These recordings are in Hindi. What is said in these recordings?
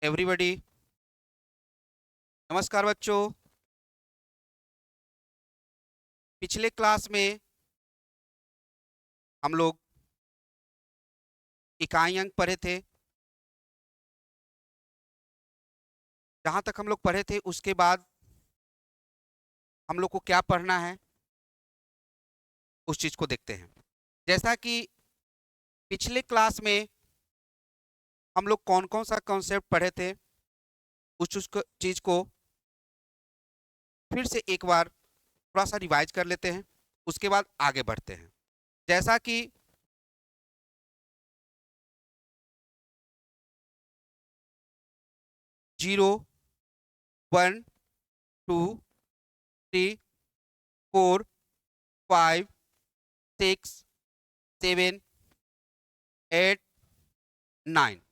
एवरीबॉडी। नमस्कार बच्चों। पिछले क्लास में हम लोग इकाई अंक पढ़े थे। जहाँ तक हम लोग पढ़े थे उसके बाद हम लोग को क्या पढ़ना है उस चीज़ को देखते हैं। जैसा कि पिछले क्लास में हम लोग कौन कौन सा कॉन्सेप्ट पढ़े थे उस चीज़ को फिर से एक बार थोड़ा सा रिवाइज कर लेते हैं, उसके बाद आगे बढ़ते हैं। जैसा कि zero, one, two, three, four, five, six, seven, eight, nine.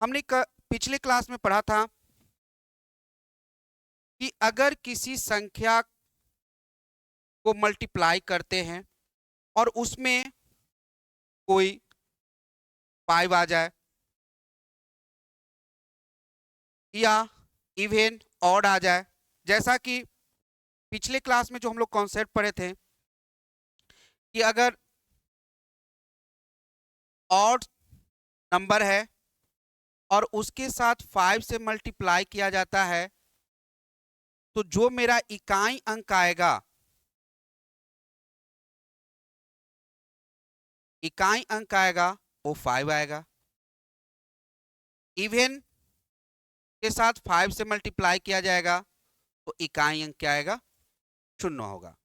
हमने पिछले क्लास में पढ़ा था कि अगर किसी संख्या को मल्टीप्लाई करते हैं और उसमें कोई 5 आ जाए या इवन ऑड आ जाए, जैसा कि पिछले क्लास में जो हम लोग कॉन्सेप्ट पढ़े थे कि अगर ऑड नंबर है और उसके साथ 5 से मल्टीप्लाई किया जाता है तो जो मेरा इकाई अंक आएगा, वो 5 आएगा। इवन के साथ 5 से मल्टीप्लाई किया जाएगा तो इकाई अंक क्या आएगा? 0 होगा।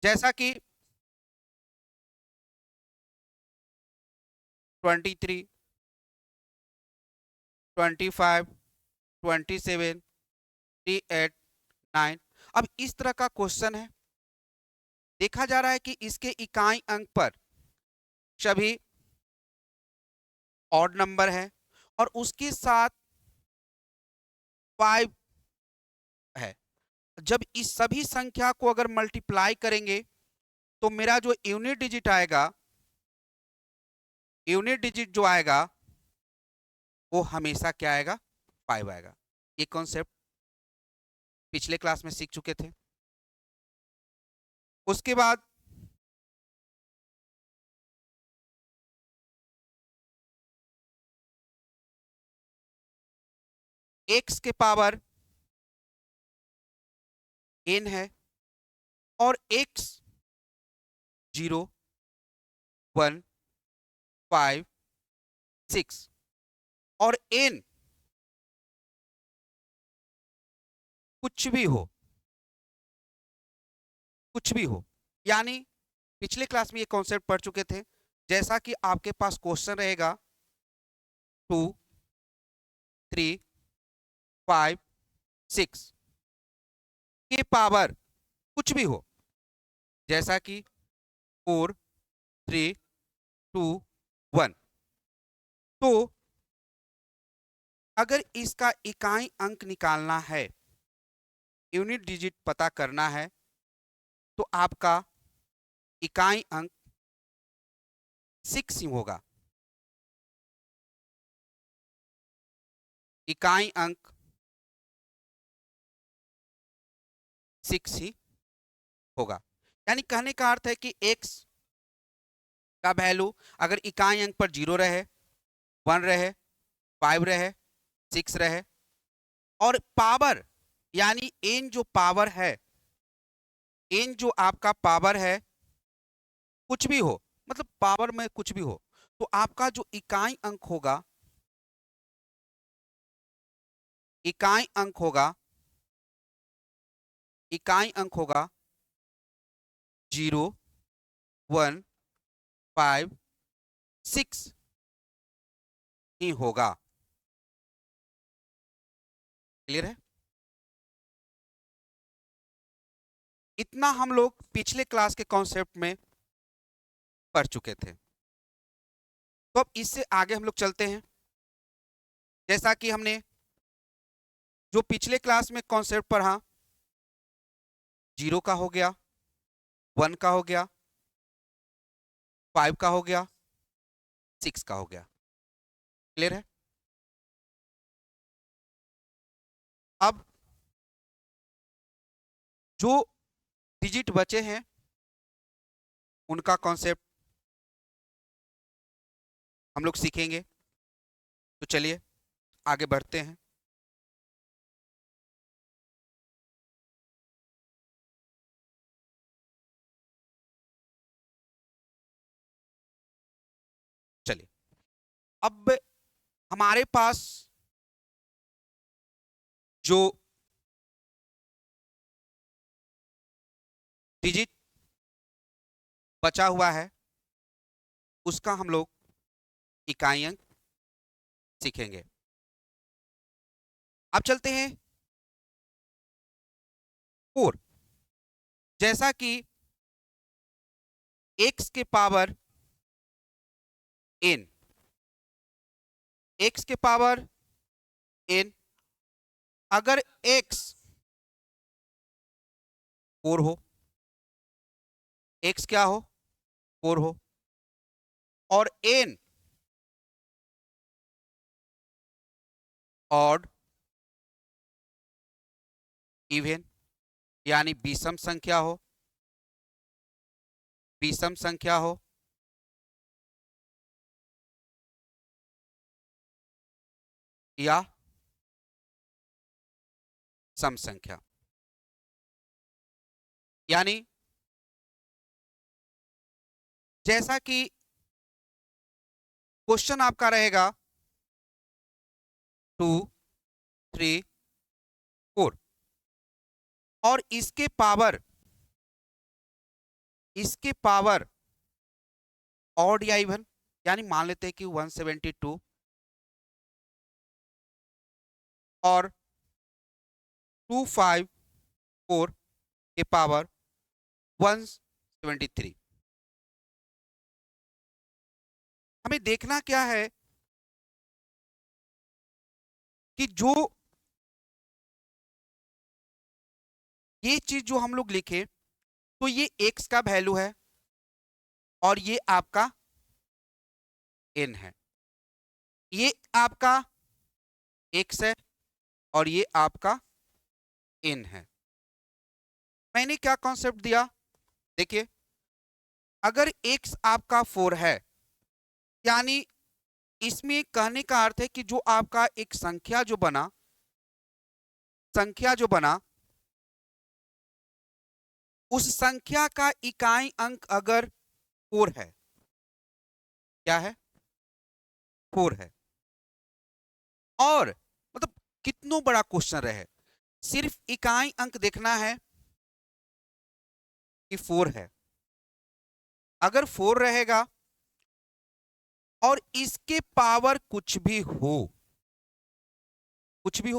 जैसा कि 23, 25, 27, 38, 9। अब इस तरह का क्वेश्चन है, देखा जा रहा है कि इसके इकाई अंक पर सभी ऑड नंबर है और उसके साथ 5 है। जब इस सभी संख्या को अगर मल्टीप्लाई करेंगे तो मेरा जो यूनिट डिजिट आएगा, जो आएगा वो हमेशा क्या आएगा? 5 आएगा। ये कॉन्सेप्ट पिछले क्लास में सीख चुके थे। उसके बाद x के पावर n है और x 0, 1, 5, 6 और n कुछ भी हो, यानी पिछले क्लास में ये कॉन्सेप्ट पढ़ चुके थे। जैसा कि आपके पास क्वेश्चन रहेगा 2, 3, 5, 6 के पावर कुछ भी हो, जैसा कि 4, 3, 2, 1। तो अगर इसका इकाई अंक निकालना है, यूनिट डिजिट पता करना है, तो आपका इकाई अंक 6 ही होगा। इकाई अंक 6 ही होगा। यानी कहने का अर्थ है कि x का वैल्यू अगर इकाई अंक पर 0 रहे, 1 रहे, 5 रहे, 6 रहे और पावर यानी n जो पावर है, n जो आपका पावर है कुछ भी हो, मतलब पावर में कुछ भी हो, तो आपका जो इकाई अंक होगा, इकाई अंक होगा इकाई अंक होगा 0, 1, 5, 6 ही होगा। क्लियर है? इतना हम लोग पिछले क्लास के कॉन्सेप्ट में पढ़ चुके थे। तो अब इससे आगे हम लोग चलते हैं। जैसा कि हमने जो पिछले क्लास में कॉन्सेप्ट पढ़ा, 0 का हो गया, 1 का हो गया, 5 का हो गया, 6 का हो गया। क्लियर है? अब जो डिजिट बचे हैं उनका कॉन्सेप्ट हम लोग सीखेंगे। तो चलिए आगे बढ़ते हैं। चलिए, अब हमारे पास जो डिजिट बचा हुआ है उसका हम लोग इकाई अंक सीखेंगे। अब चलते हैं 4। जैसा कि x के पावर n, x के पावर n, अगर x 4 हो, x क्या हो? 4 हो, और n ऑड इवन यानी विषम संख्या हो, विषम संख्या हो, या सम संख्या, यानी जैसा कि क्वेश्चन आपका रहेगा 2, 3, 4 और इसके पावर ऑड या इवन, यानी मान लेते हैं कि 172 और 254 के पावर 173। हमें देखना क्या है कि जो ये चीज जो हम लोग लिखे तो ये x का वैल्यू है और ये आपका n है, ये आपका x है और ये आपका n है। मैंने क्या कॉन्सेप्ट दिया? देखिए, अगर x आपका 4 है यानी इसमें कहने का अर्थ है कि जो आपका एक संख्या जो बना उस संख्या का इकाई अंक अगर 4 है, क्या है? 4 है। और मतलब कितना बड़ा क्वेश्चन रहे, सिर्फ इकाई अंक देखना है कि 4 है। अगर 4 रहेगा और इसके पावर कुछ भी हो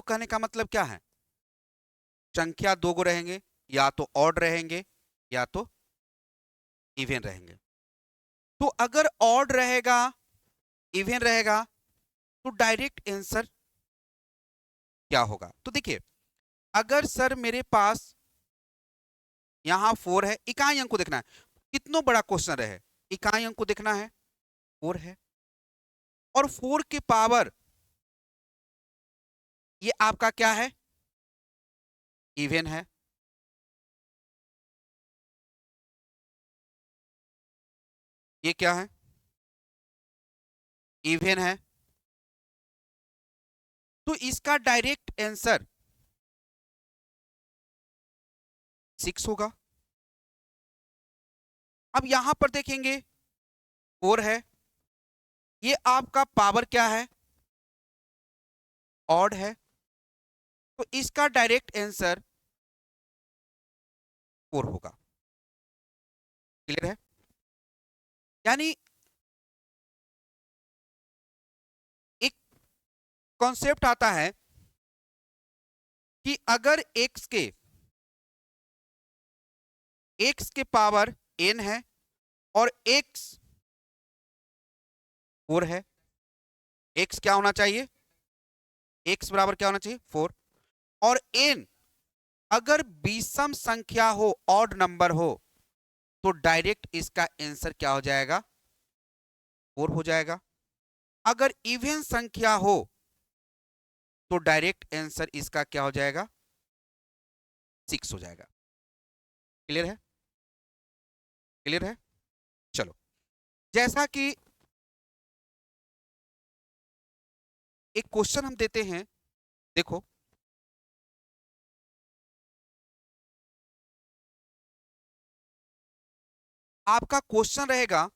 कहने का मतलब क्या है? संख्या 2 गो रहेंगे, या तो ऑड रहेंगे या तो इवन रहेंगे। तो अगर ऑड रहेगा, इवन रहेगा, तो डायरेक्ट आंसर क्या होगा? तो देखिए, अगर सर मेरे पास यहां 4 है, इकाई अंक को देखना है, कितना बड़ा क्वेश्चन रहे, इकाई अंक को देखना है, 4 है और 4 के पावर ये आपका क्या है? इवन है। ये क्या है? इवन है। तो इसका डायरेक्ट आंसर 6 होगा। अब यहां पर देखेंगे 4 है, ये आपका पावर क्या है? ऑड है, तो इसका डायरेक्ट आंसर 4 होगा। क्लियर है? यानी एक कॉन्सेप्ट आता है कि अगर x के पावर n है और x 4 है, x क्या होना चाहिए? x बराबर क्या होना चाहिए? 4। और n अगर विषम संख्या हो, ऑड नंबर हो, तो डायरेक्ट इसका आंसर क्या हो जाएगा? 4 हो जाएगा। अगर इवन संख्या हो तो डायरेक्ट आंसर इसका क्या हो जाएगा? 6 हो जाएगा। क्लियर है? क्लियर है? चलो, जैसा कि एक क्वेश्चन हम देते हैं, देखो आपका क्वेश्चन रहेगा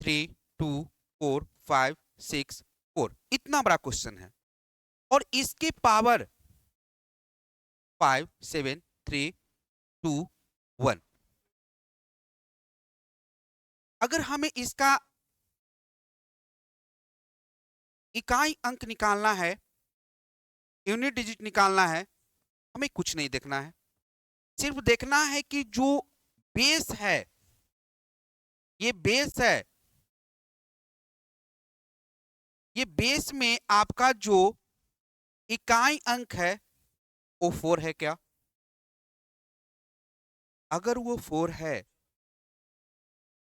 3 2 4 5 6 4, इतना बड़ा क्वेश्चन है और इसकी पावर 5 7 3 2 1। अगर हमें इसका इकाई अंक निकालना है, यूनिट डिजिट निकालना है, हमें कुछ नहीं देखना है, सिर्फ देखना है कि जो बेस है, ये बेस है, ये बेस में आपका जो इकाई अंक है वो 4 है क्या? अगर वो 4 है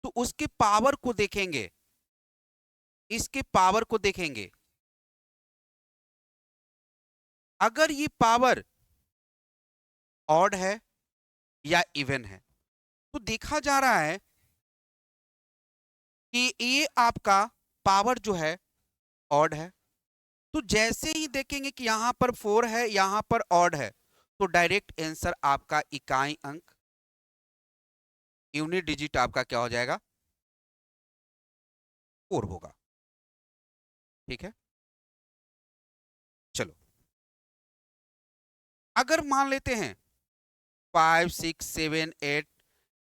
तो उसके पावर को देखेंगे, इसके पावर को देखेंगे। अगर ये पावर ऑड है या इवन है, तो देखा जा रहा है कि ये आपका पावर जो है ऑड है। तो जैसे ही देखेंगे कि यहां पर 4 है, यहां पर ऑड है, तो डायरेक्ट आंसर आपका इकाई अंक, यूनिट डिजिट आपका क्या हो जाएगा? 4 होगा। ठीक है, चलो अगर मान लेते हैं 5 6 7 8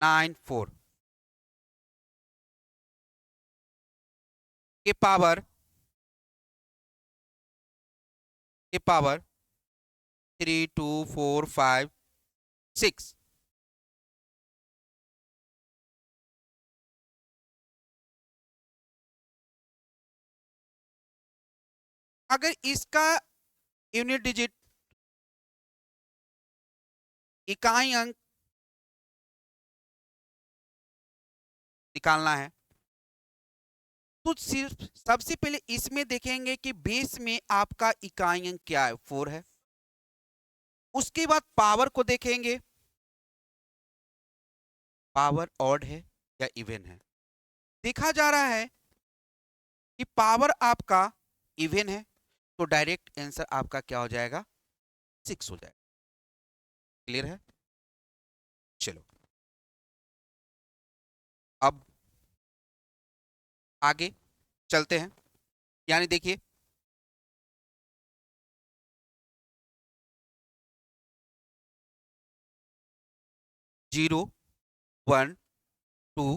9 4 के पावर 3 2 4 5 6, अगर इसका यूनिट डिजिट, इकाई अंक निकालना है, तो सिर्फ सबसे पहले इसमें देखेंगे कि बेस में आपका इकाई अंक क्या है? 4 है। उसके बाद पावर को देखेंगे, पावर ऑड है या इवन है। देखा जा रहा है कि पावर आपका इवन है, तो डायरेक्ट आंसर आपका क्या हो जाएगा? 6 हो जाएगा। क्लियर है? चलो अब आगे चलते हैं। यानी देखिए, 0 1 2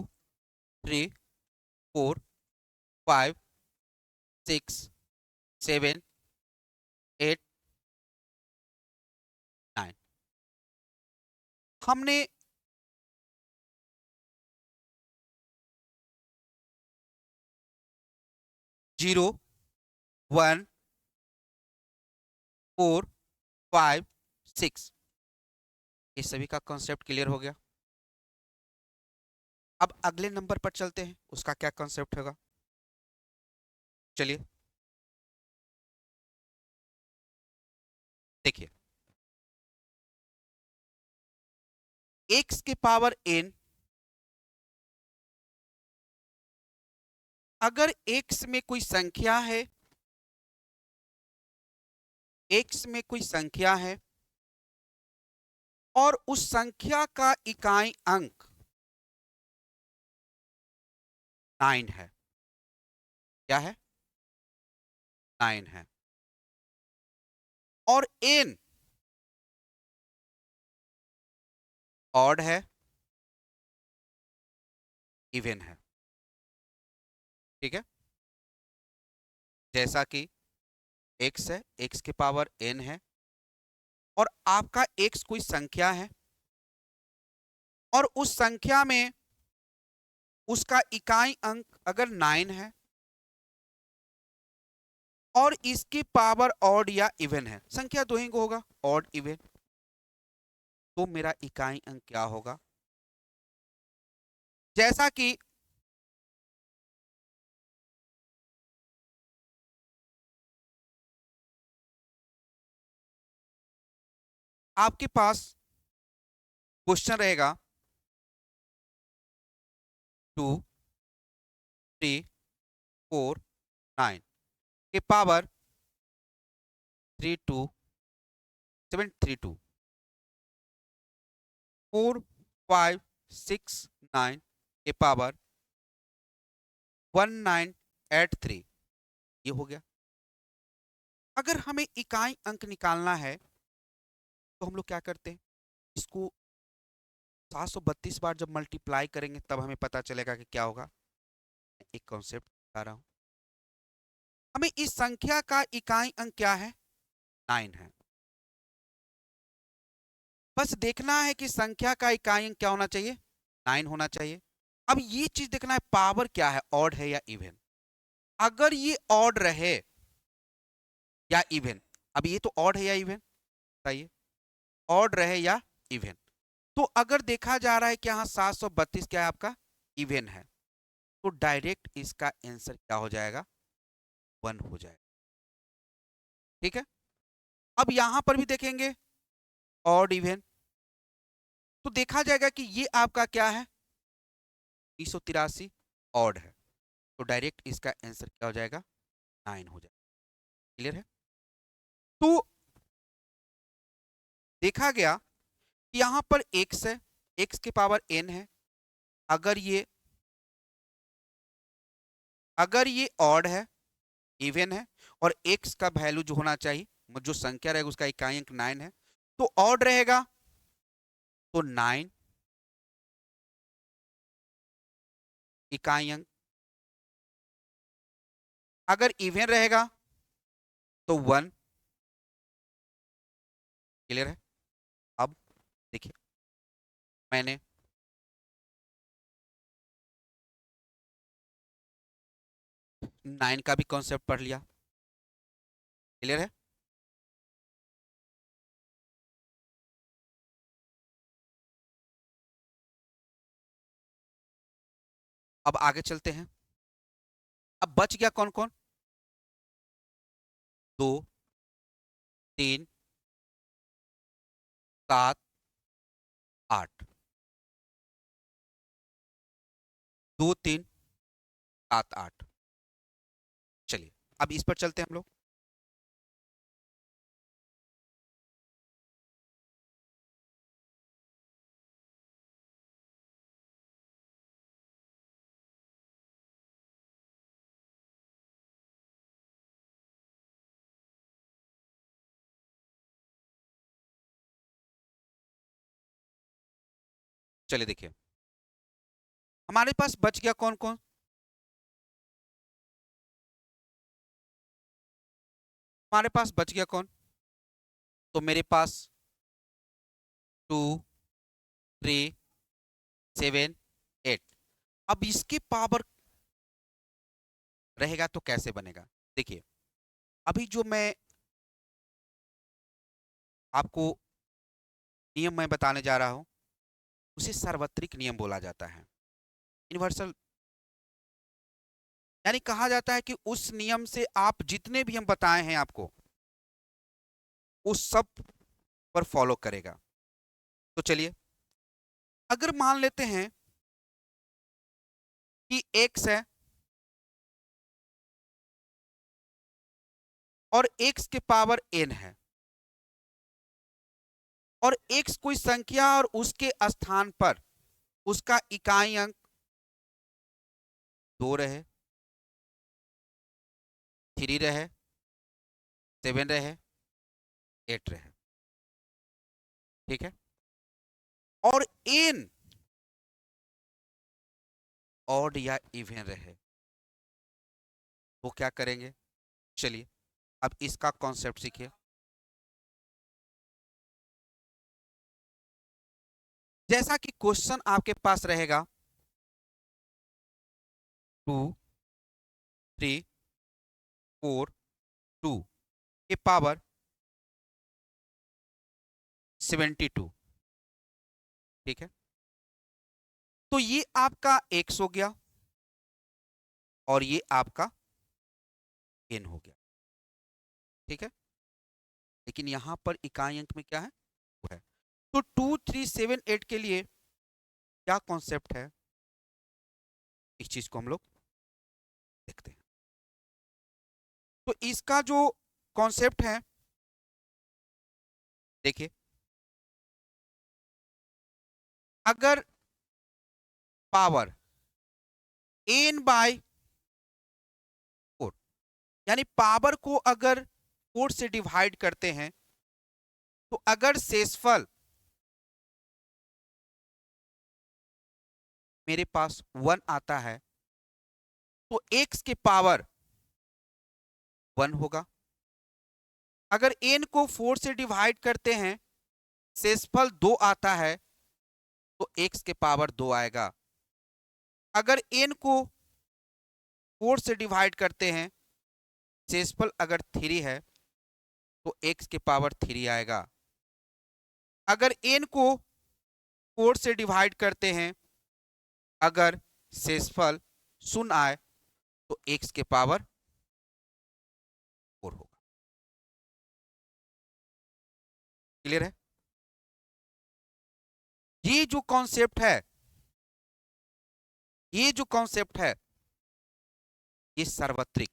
3 4 5 6 7 8 9, हमने जीरो 1 4 5 6, इस सभी का कॉन्सेप्ट क्लियर हो गया। अब अगले नंबर पर चलते हैं, उसका क्या कॉन्सेप्ट होगा। चलिए देखिए, x के पावर n, अगर x में कोई संख्या है, x में कोई संख्या है और उस संख्या का इकाई अंक 9 है, क्या है? 9 है, और n ऑड है, इवन है। ठीक है, जैसा कि x है, x के पावर n है और आपका x कोई संख्या है और उस संख्या में उसका इकाई अंक अगर 9 है और इसकी पावर ऑड या इवन है, संख्या दो ही को होगा, ऑड इवन, तो मेरा इकाई अंक क्या होगा? जैसा कि आपके पास क्वेश्चन रहेगा 2 3 4 9 के पावर 32732 4 5 6 9 के पावर 1983। ये हो गया। अगर हमें इकाई अंक निकालना है तो हम लोग क्या करते हैं, इसको 732 बार जब मल्टीप्लाई करेंगे तब हमें पता चलेगा कि क्या होगा। एक कॉन्सेप्ट बता रहा हूं, हमें इस संख्या का इकाई अंक क्या है, 9 है। बस देखना है कि संख्या का इकाई अंक क्या होना चाहिए, 9 होना चाहिए। अब ये चीज देखना है पावर क्या है, ऑड है या इवन। अगर ये ऑड रहे या इवन, अब ये तो ऑड है या इवन बताइए, ऑड रहे या इवन। तो अगर देखा जा रहा है कि यहाँ 732 क्या है आपका, इवन है, तो डायरेक्ट इसका आंसर क्या हो जाएगा, 1 हो जाएगा। ठीक है। अब यहां पर भी देखेंगे ऑड इवन, तो देखा जाएगा कि ये आपका क्या है, 383 ऑड है, तो डायरेक्ट इसका आंसर क्या हो जाएगा, 9 हो जाएगा। क्लियर है। तो देखा गया कि यहां पर x है, x के पावर n है। अगर ये ऑड है, इवन है, और x का वैल्यू जो होना चाहिए, जो संख्या रहेगा उसका इकाई अंक 9 है, तो ऑड रहेगा तो 9 इकाई अंक, अगर इवन रहेगा तो 1। क्लियर है। अब देखिए, मैंने नाइन का भी कॉन्सेप्ट पढ़ लिया। क्लियर है। अब आगे चलते हैं। अब बच गया कौन कौन, 2 3 7 8, 2 3 7 8। चलिए अब इस पर चलते हैं हम लोग। चलिए देखिए, हमारे पास बच गया कौन कौन, हमारे पास बच गया कौन, तो मेरे पास 2 3 7 8। अब इसके पावर रहेगा तो कैसे बनेगा, देखिए अभी जो मैं आपको नियम मैं बताने जा रहा हूं उसे सार्वत्रिक नियम बोला जाता है, यूनिवर्सल। यानी कहा जाता है कि उस नियम से आप जितने भी हम बताए हैं आपको, उस सब पर फॉलो करेगा। तो चलिए, अगर मान लेते हैं कि x है और x के पावर n है, और x कोई संख्या और उसके स्थान पर उसका इकाई अंक 2 रहे, 3 रहे, 7 रहे, 8 रहे। ठीक है। और n ऑड या इवन रहे, तो क्या करेंगे, चलिए अब इसका कॉन्सेप्ट सीखिए। जैसा कि क्वेश्चन आपके पास रहेगा 2 3 4 2 के पावर 72। ठीक है। तो ये आपका x हो गया और ये आपका n हो गया। ठीक है। लेकिन यहां पर इकाई अंक में क्या है, वो है। तो 2378 के लिए क्या कॉन्सेप्ट है, इस चीज को हम लोग देखते हैं। तो इसका जो कॉन्सेप्ट है, देखिए, अगर पावर n बाय 4, यानी पावर को अगर 4 से डिवाइड करते हैं, तो अगर शेषफल मेरे पास 1 आता है तो x के पावर 1 होगा। अगर n को 4 से डिवाइड करते हैं, शेषफल 2 आता है तो x के पावर 2 आएगा। अगर n को 4 से डिवाइड करते हैं, शेषफल अगर 3 है तो x के पावर 3 आएगा। अगर n को 4 से डिवाइड करते हैं, अगर शेषफल 0 आए तो x के पावर 4 होगा। क्लियर है? ये जो कॉन्सेप्ट है, ये जो कॉन्सेप्ट है, ये सार्वत्रिक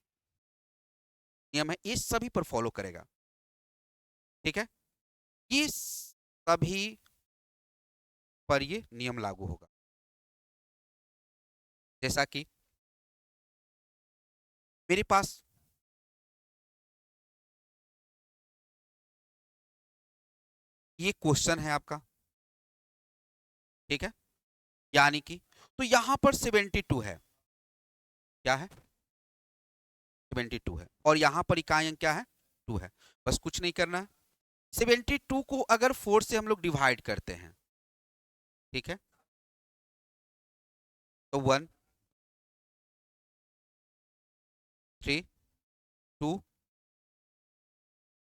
नियम है, ये सभी पर फॉलो करेगा। ठीक है, ये सभी पर ये नियम लागू होगा। जैसा कि मेरे पास ये क्वेश्चन है आपका, ठीक है, यानी कि तो यहां पर 72 है, क्या है, 72 है, और यहां पर इकाई अंक क्या है, 2 है। बस कुछ नहीं करना है, 72 को अगर 4 से हम लोग डिवाइड करते हैं, ठीक है, तो 1 3 2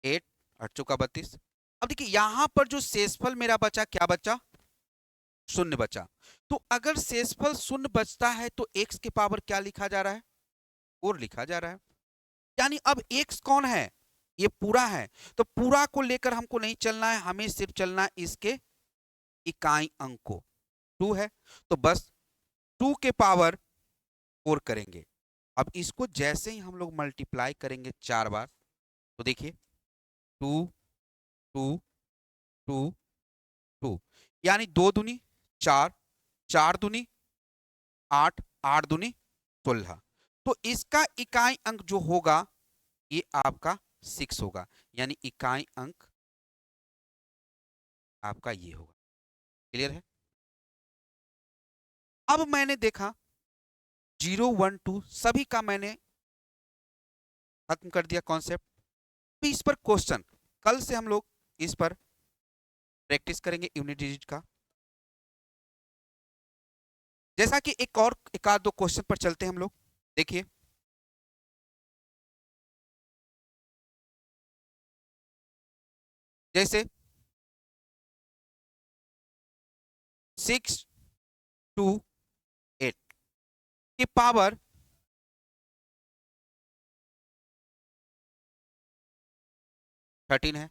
8 8 चौका 32। अब देखिए यहां पर जो शेषफल मेरा बचा, क्या बचा, शून्य बचा। तो अगर शेषफल शून्य बचता है तो x के पावर क्या लिखा जा रहा है, 4 लिखा जा रहा है। यानी अब x कौन है, ये पूरा है। तो पूरा को लेकर हमको नहीं चलना है, हमें सिर्फ चलना है इसके इकाई अंक को। 2 है तो बस 2 के पावर 4 करेंगे। अब इसको जैसे ही हम लोग मल्टीप्लाई करेंगे 4 बार, तो देखिए 2 2 2 2, यानी 2 दूनी 4, 4 दूनी 8, 8 दूनी 16। तो इसका इकाई अंक जो होगा ये आपका 6 होगा, यानी इकाई अंक आपका ये होगा। क्लियर है? अब मैंने देखा 0 1 2 सभी का मैंने खत्म कर दिया कॉन्सेप्ट। इस पर क्वेश्चन कल से हम लोग इस पर प्रैक्टिस करेंगे यूनिट डिजिट का। जैसा कि एक आध दो क्वेश्चन पर चलते हैं हम लोग। देखिए जैसे 6 2 8 की पावर 13 है,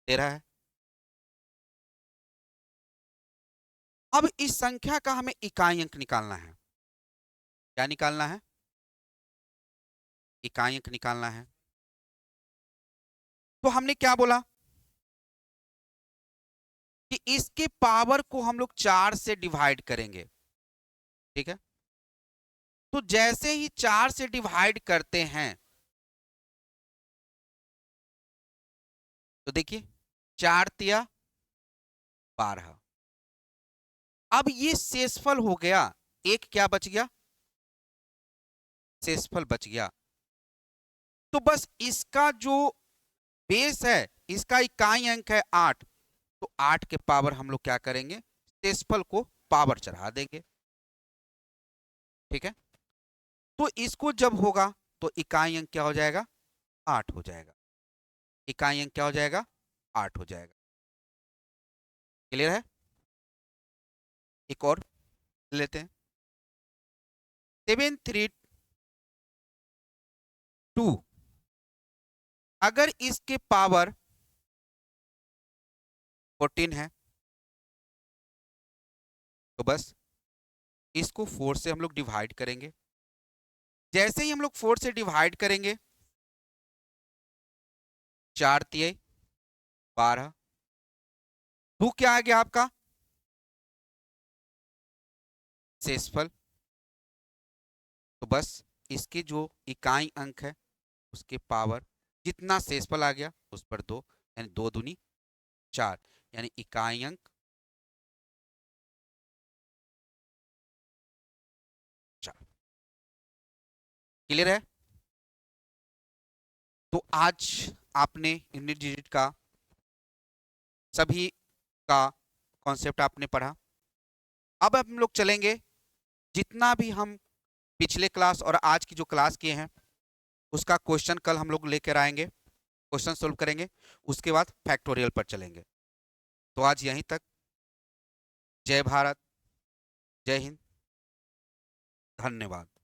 13 है। अब इस संख्या का हमें इकाई अंक निकालना है। क्या निकालना है, इकाई अंक निकालना है। तो हमने क्या बोला कि इसके पावर को हम लोग 4 से डिवाइड करेंगे, ठीक है। तो जैसे ही 4 से डिवाइड करते हैं, तो देखिए 4 तिया 12। अब ये शेषफल हो गया, एक क्या बच गया, शेषफल बच गया। तो बस इसका जो बेस है, इसका इकाई अंक है 8, तो 8 के पावर हम लोग क्या करेंगे, शेषफल को पावर चढ़ा देंगे, ठीक है। तो इसको जब होगा तो इकाई अंक क्या हो जाएगा, 8 हो जाएगा। इकाई अंक क्या हो जाएगा, 8 हो जाएगा। क्लियर है? एक और लेते हैं, 732 अगर इसके पावर 14 है, तो बस इसको 4 से हम लोग डिवाइड करेंगे। जैसे ही हम लोग 4 से डिवाइड करेंगे, 4 तिये 12, 2 क्या आ गया आपका? शेषफल। तो बस इसके जो इकाई अंक है उसके पावर जितना शेषफल आ गया उस पर 2, यानी 2 दूनी 4, यानी इकाई अंक 4। क्लियर है? तो आज आपने यूनिट डिजिट का सभी का कॉन्सेप्ट आपने पढ़ा। अब हम लोग चलेंगे, जितना भी हम पिछले क्लास और आज की जो क्लास किए हैं उसका क्वेश्चन कल हम लोग लेकर आएंगे, क्वेश्चन सोल्व करेंगे, उसके बाद फैक्टोरियल पर चलेंगे। तो आज यहीं तक। जय भारत, जय हिंद, धन्यवाद।